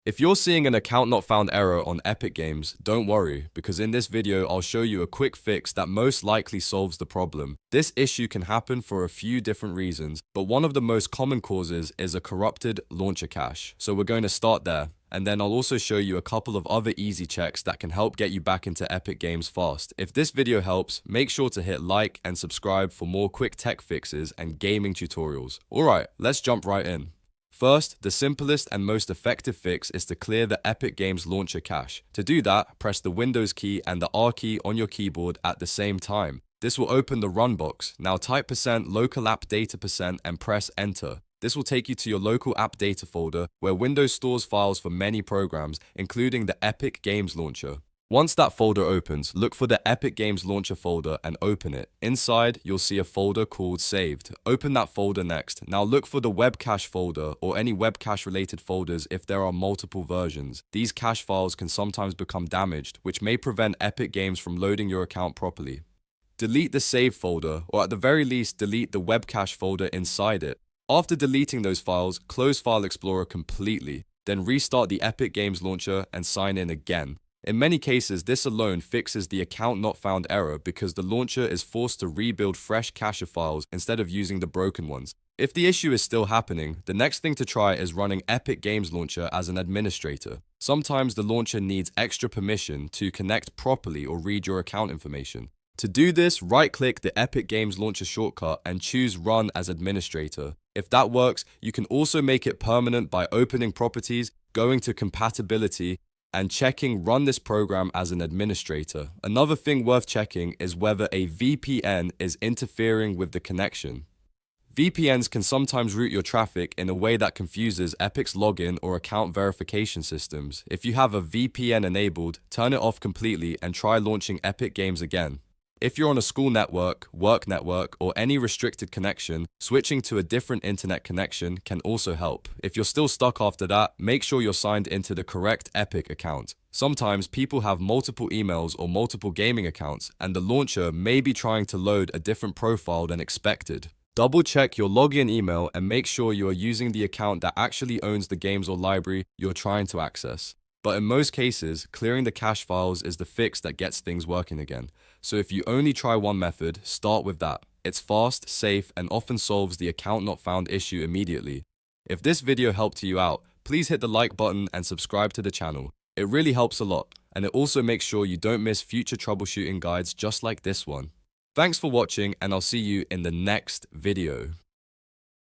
If you're seeing an account not found error on Epic Games, don't worry, because in this video I'll show you a quick fix that most likely solves the problem. This issue can happen for a few different reasons, but one of the most common causes is a corrupted launcher cache. So we're going to start there, and then I'll also show you a couple of other easy checks that can help get you back into Epic Games fast. If this video helps, make sure to hit like and subscribe for more quick tech fixes and gaming tutorials. Alright, let's jump right in. First, the simplest and most effective fix is to clear the Epic Games launcher cache. To do that, press the Windows key and the R key on your keyboard at the same time. This will open the run box. Now type %local app data % and press enter. This will take you to your local app data folder where Windows stores files for many programs, including the Epic Games Launcher. Once that folder opens, look for the Epic Games Launcher folder and open it. Inside, you'll see a folder called Saved. Open that folder next. Now look for the Webcache folder or any Webcache related folders if there are multiple versions. These cache files can sometimes become damaged, which may prevent Epic Games from loading your account properly. Delete the Save folder, or at the very least delete the Webcache folder inside it. After deleting those files, close File Explorer completely. Then restart the Epic Games Launcher and sign in again. In many cases, this alone fixes the account not found error because the launcher is forced to rebuild fresh cache files instead of using the broken ones. If the issue is still happening, the next thing to try is running Epic Games Launcher as an administrator. Sometimes the launcher needs extra permission to connect properly or read your account information. To do this, right-click the Epic Games Launcher shortcut and choose Run as Administrator. If that works, you can also make it permanent by opening Properties, going to Compatibility, and checking Run this program as an administrator. Another thing worth checking is whether a VPN is interfering with the connection. VPNs can sometimes route your traffic in a way that confuses Epic's login or account verification systems. If you have a VPN enabled, turn it off completely and try launching Epic Games again. If you're on a school network, work network, or any restricted connection, switching to a different internet connection can also help. If you're still stuck after that, make sure you're signed into the correct Epic account. Sometimes people have multiple emails or multiple gaming accounts, and the launcher may be trying to load a different profile than expected. Double check your login email and make sure you are using the account that actually owns the games or library you're trying to access. But in most cases, clearing the cache files is the fix that gets things working again. So if you only try one method, start with that. It's fast, safe, and often solves the account not found issue immediately. If this video helped you out, please hit the like button and subscribe to the channel. It really helps a lot, and it also makes sure you don't miss future troubleshooting guides just like this one. Thanks for watching, and I'll see you in the next video.